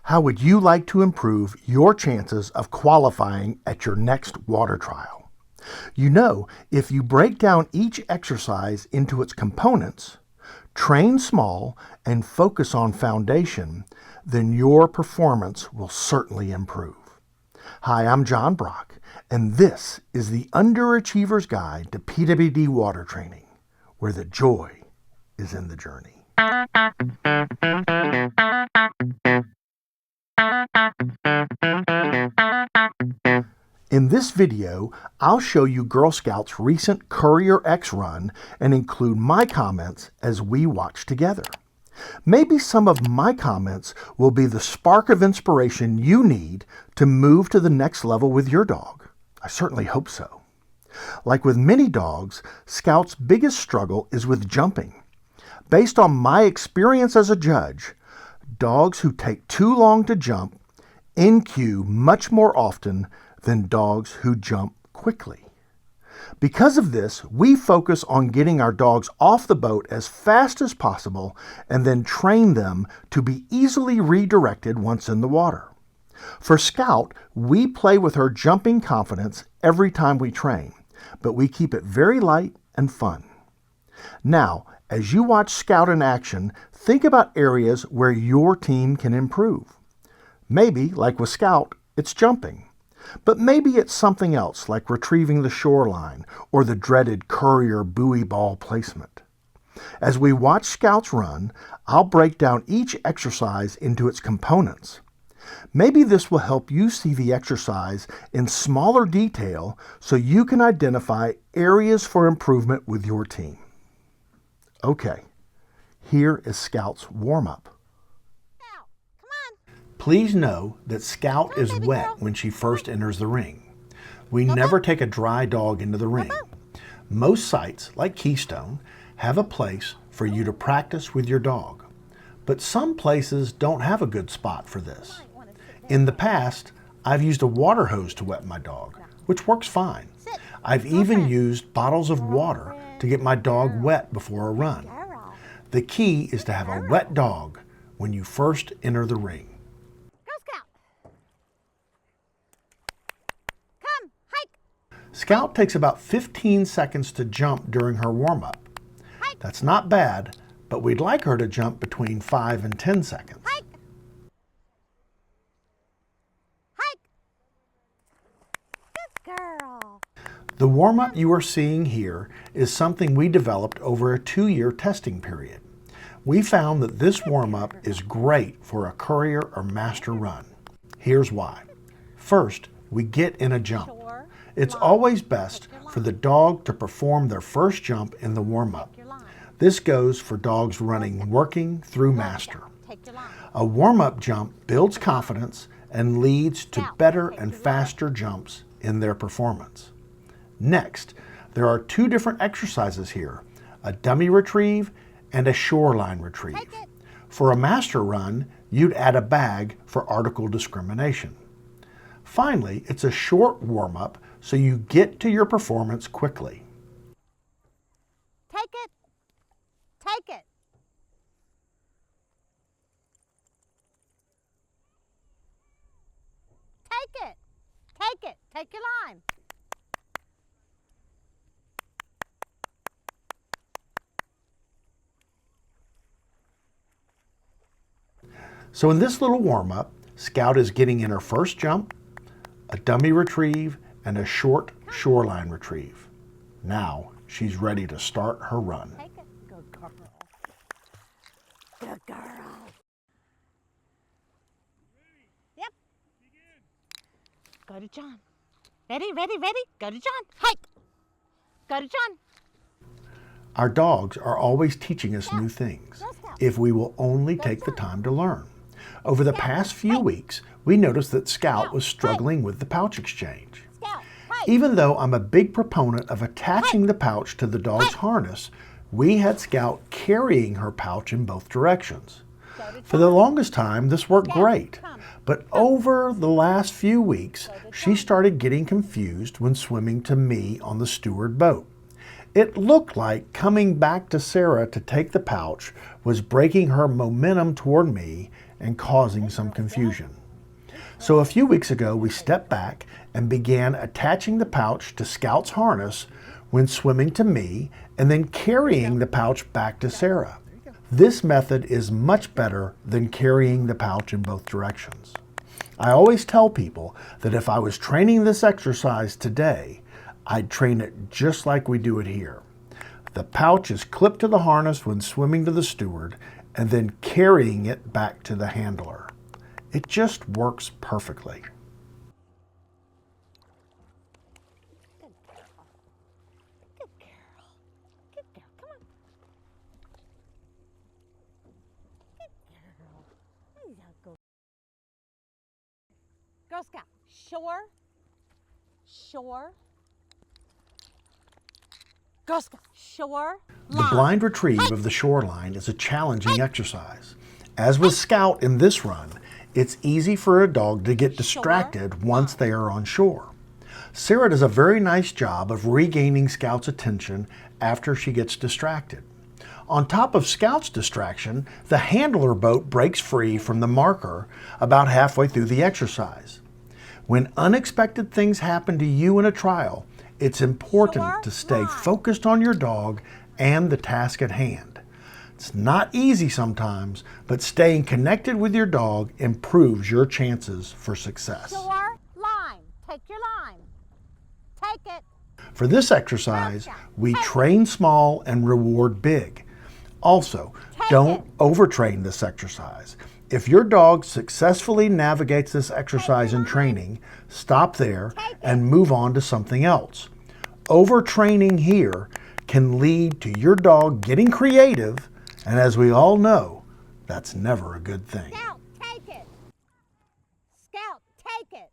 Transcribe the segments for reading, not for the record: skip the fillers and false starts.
How would you like to improve your chances of qualifying at your next water trial? You know, if you break down each exercise into its components, train small, and focus on foundation, then your performance will certainly improve. Hi, I'm John Brock, and this is the Underachiever's Guide to PWD Water Training, where the joy is in the journey. In this video, I'll show you Girl Scouts' recent Courier X run and include my comments as we watch together. Maybe some of my comments will be the spark of inspiration you need to move to the next level with your dog. I certainly hope so. Like with many dogs, Scouts' biggest struggle is with jumping. Based on my experience as a judge, dogs who take too long to jump NQ much more often than dogs who jump quickly. Because of this, we focus on getting our dogs off the boat as fast as possible and then train them to be easily redirected once in the water. For Scout, we play with her jumping confidence every time we train, but we keep it very light and fun. Now, as you watch Scout in action, think about areas where your team can improve. Maybe, like with Scout, it's jumping. But maybe it's something else, like retrieving the shoreline or the dreaded Courier buoy ball placement. As we watch Scouts run, I'll break down each exercise into its components. Maybe this will help you see the exercise in smaller detail so you can identify areas for improvement with your team. Okay, here is Scout's warm-up. Please know that Scout is wet when she first enters the ring. We never take a dry dog into the ring. Most sites, like Keystone, have a place for you to practice with your dog. But some places don't have a good spot for this. In the past, I've used a water hose to wet my dog, which works fine. I've even used bottles of water to get my dog wet before a run. The key is to have a wet dog when you first enter the ring. Scout takes about 15 seconds to jump during her warm-up. That's not bad, but we'd like her to jump between 5 and 10 seconds. Good girl. The warm-up you are seeing here is something we developed over a 2-year testing period. We found that this warm-up is great for a Courier or Master run. Here's why. First, we get in a jump. It's always best for the dog to perform their first jump in the warm-up. This goes for dogs running working through Master. A warm-up jump builds confidence and leads to better and faster jumps in their performance. Next, there are 2 different exercises here, a dummy retrieve and a shoreline retrieve. For a Master run, you'd add a bag for article discrimination. Finally, it's a short warm-up so you get to your performance quickly. Take it. Take it. Take it. Take it. Take your line. So in this little warm-up, Scout is getting in her first jump, a dummy retrieve, and a short shoreline retrieve. Now she's ready to start her run. Take it. Good girl. Good girl. Yep. Go to John. Ready, ready, ready. Go to John. Hike. Go to John. Our dogs are always teaching us new things, if we will only take the time to learn. Over the past few weeks, we noticed that Scout was struggling with the pouch exchange. Even though I'm a big proponent of attaching the pouch to the dog's harness, we had Scout carrying her pouch in both directions. For the longest time, this worked great, but over the last few weeks, she started getting confused when swimming to me on the steward boat. It looked like coming back to Sarah to take the pouch was breaking her momentum toward me, and causing some confusion. So a few weeks ago, we stepped back and began attaching the pouch to Scout's harness when swimming to me, and then carrying the pouch back to Sarah. This method is much better than carrying the pouch in both directions. I always tell people that if I was training this exercise today, I'd train it just like we do it here. The pouch is clipped to the harness when swimming to the steward, and then carrying it back to the handler. It just works perfectly. Girl Scout, shore, shore. Girl Scout, shore, The line. blind retrieve of the shoreline is a challenging exercise. As with Scout in this run, it's easy for a dog to get distracted once they are on shore. Sarah does a very nice job of regaining Scout's attention after she gets distracted. On top of Scout's distraction, the handler boat breaks free from the marker about halfway through the exercise. When unexpected things happen to you in a trial, it's important to stay focused on your dog and the task at hand. It's not easy sometimes, but staying connected with your dog improves your chances for success. Shore, line. Take your line. Take it. For this exercise, we train small and reward big. Also, don't overtrain this exercise. If your dog successfully navigates this exercise in training, stop there and move on to something else. Overtraining here can lead to your dog getting creative, and as we all know, that's never a good thing. Scout, take it. Scout, take it.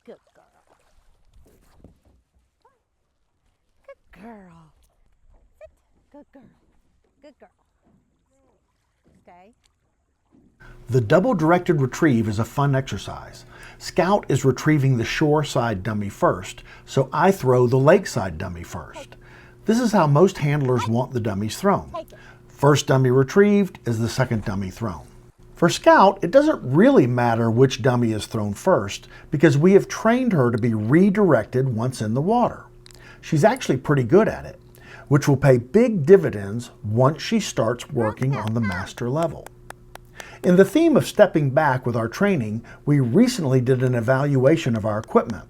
Good girl. Good girl. Sit. Good girl. Good girl. Stay. The double-directed retrieve is a fun exercise. Scout is retrieving the shore side dummy first, so I throw the lakeside dummy first. This is how most handlers want the dummies thrown. First dummy retrieved is the second dummy thrown. For Scout, it doesn't really matter which dummy is thrown first because we have trained her to be redirected once in the water. She's actually pretty good at it, which will pay big dividends once she starts working on the master level. In the theme of stepping back with our training, we recently did an evaluation of our equipment.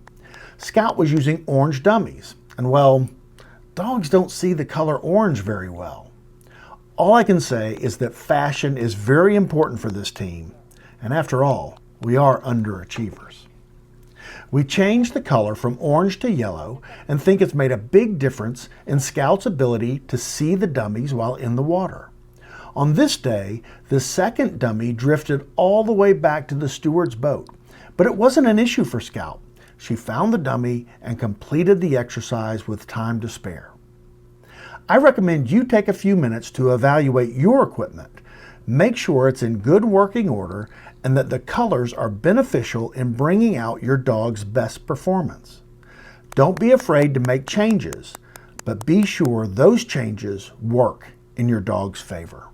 Scout was using orange dummies, and well, dogs don't see the color orange very well. All I can say is that fashion is very important for this team, and after all, we are underachievers. We changed the color from orange to yellow and think it's made a big difference in Scout's ability to see the dummies while in the water. On this day, the second dummy drifted all the way back to the steward's boat, but it wasn't an issue for Scout. She found the dummy and completed the exercise with time to spare. I recommend you take a few minutes to evaluate your equipment. Make sure it's in good working order and that the colors are beneficial in bringing out your dog's best performance. Don't be afraid to make changes, but be sure those changes work in your dog's favor.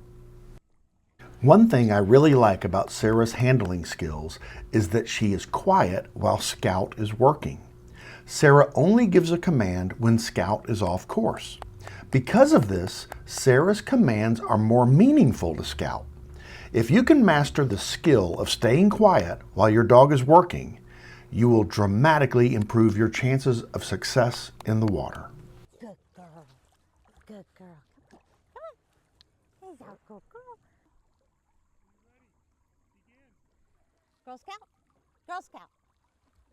One thing I really like about Sarah's handling skills is that she is quiet while Scout is working. Sarah only gives a command when Scout is off course. Because of this, Sarah's commands are more meaningful to Scout. If you can master the skill of staying quiet while your dog is working, you will dramatically improve your chances of success in the water. Good girl. Good girl. Come on. Here's our good girl. Girl Scout. Girl Scout.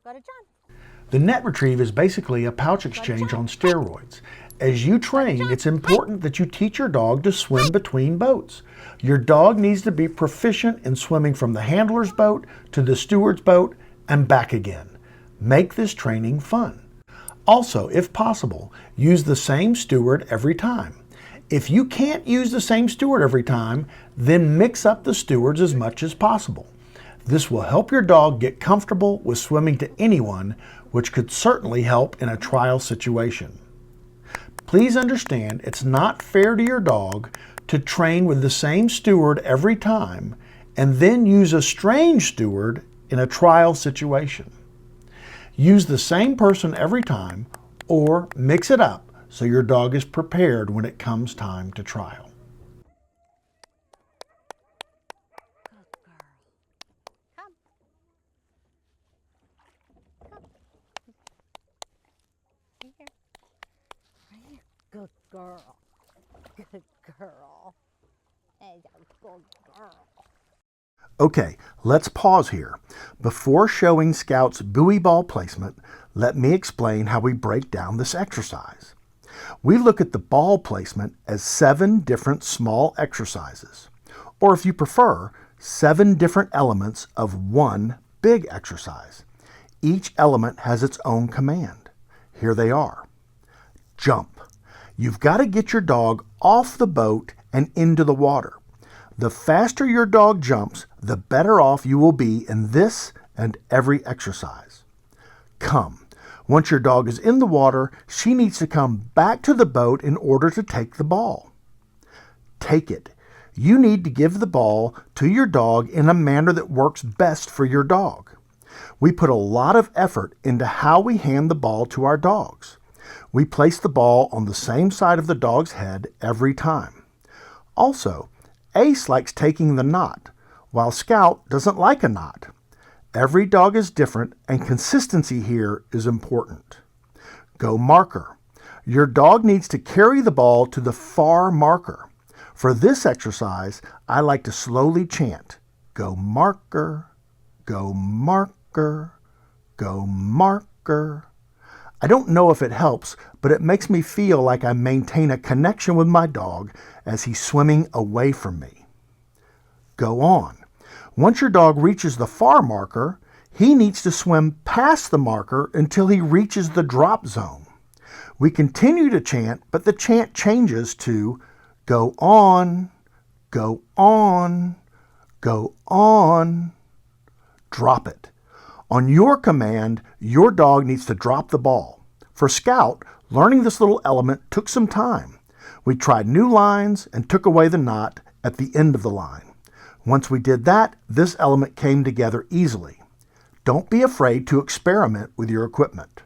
Go to John. The net retrieve is basically a pouch exchange on steroids. As you train, it's important that you teach your dog to swim between boats. Your dog needs to be proficient in swimming from the handler's boat to the steward's boat and back again. Make this training fun. Also, if possible, use the same steward every time. If you can't use the same steward every time, then mix up the stewards as much as possible. This will help your dog get comfortable with swimming to anyone, which could certainly help in a trial situation. Please understand it's not fair to your dog to train with the same steward every time and then use a strange steward in a trial situation. Use the same person every time or mix it up so your dog is prepared when it comes time to trial. Good girl. Come. Come. Right here. Right here. Good girl. Good girl. Hey, good girl. Okay, let's pause here. Before showing Scout's buoy ball placement, let me explain how we break down this exercise. We look at the ball placement as 7 different small exercises, or if you prefer, 7 different elements of one big exercise. Each element has its own command. Here they are. Jump. You've got to get your dog off the boat and into the water. The faster your dog jumps, the better off you will be in this and every exercise. Come. Once your dog is in the water, she needs to come back to the boat in order to take the ball. Take it. You need to give the ball to your dog in a manner that works best for your dog. We put a lot of effort into how we hand the ball to our dogs. We place the ball on the same side of the dog's head every time. Also, Ace likes taking the knot, while Scout doesn't like a knot. Every dog is different, and consistency here is important. Go marker. Your dog needs to carry the ball to the far marker. For this exercise, I like to slowly chant, go marker, go marker, go marker. I don't know if it helps, but it makes me feel like I maintain a connection with my dog as he's swimming away from me. Go on. Once your dog reaches the far marker, he needs to swim past the marker until he reaches the drop zone. We continue to chant, but the chant changes to go on, go on, go on. Drop it. On your command, your dog needs to drop the ball. For Scout, learning this little element took some time. We tried new lines and took away the knot at the end of the line. Once we did that, this element came together easily. Don't be afraid to experiment with your equipment.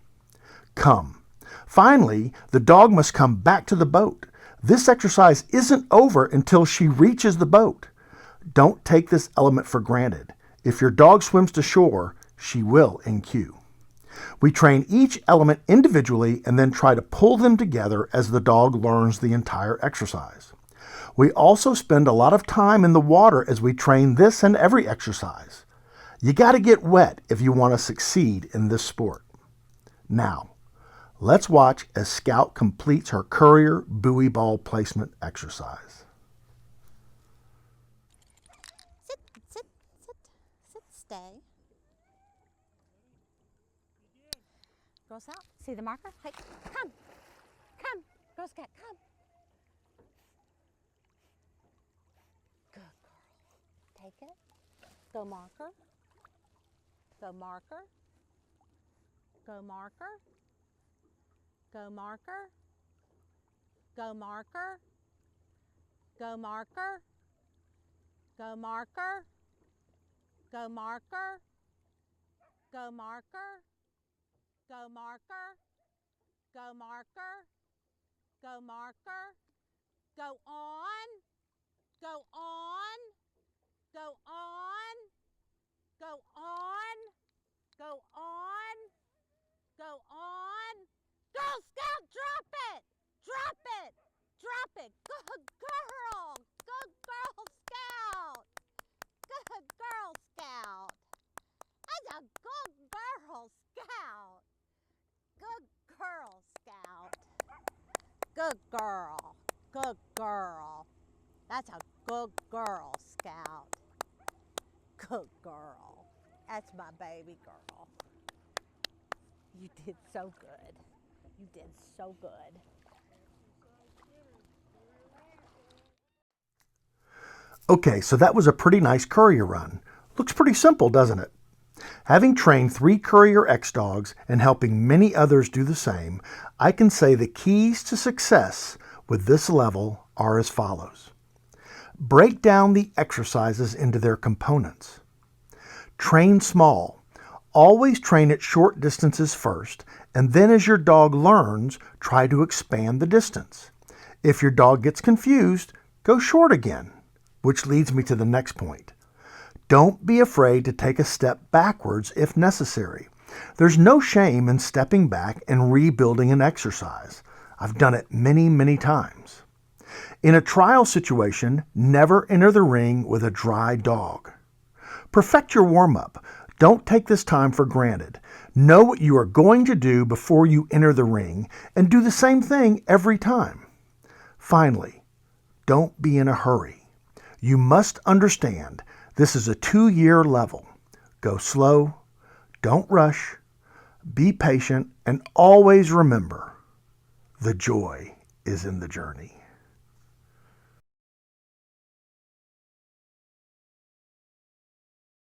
Come. Finally, the dog must come back to the boat. This exercise isn't over until she reaches the boat. Don't take this element for granted. If your dog swims to shore, she will in cue. We train each element individually and then try to pull them together as the dog learns the entire exercise. We also spend a lot of time in the water as we train this and every exercise. You got to get wet if you want to succeed in this sport. Now, let's watch as Scout completes her Courier buoy ball placement exercise. Sit, sit, sit, sit, stay. Girl Scout, see the marker? Hey, come, come, Girl Scout, come. Good girl. Take it. Go marker. Go marker. Go marker. Go marker. Go marker. Go marker. Go marker. Go marker. Go marker. Go marker. Go marker. Go marker. Go on. Go on. Go on. Go on. Go on. Go on. Girl Scout, drop it. Drop it. Drop it. Good girl. Good Girl Scout. Good Girl Scout. That's a good Girl Scout. Good Girl Scout. Good girl. Good girl. That's a good Girl Scout. Good girl. That's my baby girl. You did so good. You did so good. Okay, so that was a pretty nice Courier run. Looks pretty simple, doesn't it? Having trained 3 Courier X dogs and helping many others do the same, I can say the keys to success with this level are as follows. Break down the exercises into their components. Train small. Always train at short distances first, and then as your dog learns, try to expand the distance. If your dog gets confused, go short again, which leads me to the next point. Don't be afraid to take a step backwards if necessary. There's no shame in stepping back and rebuilding an exercise. I've done it many, many times. In a trial situation, never enter the ring with a dry dog. Perfect your warm-up. Don't take this time for granted. Know what you are going to do before you enter the ring and do the same thing every time. Finally, don't be in a hurry. You must understand this is a 2-year level. Go slow, don't rush, be patient, and always remember, the joy is in the journey.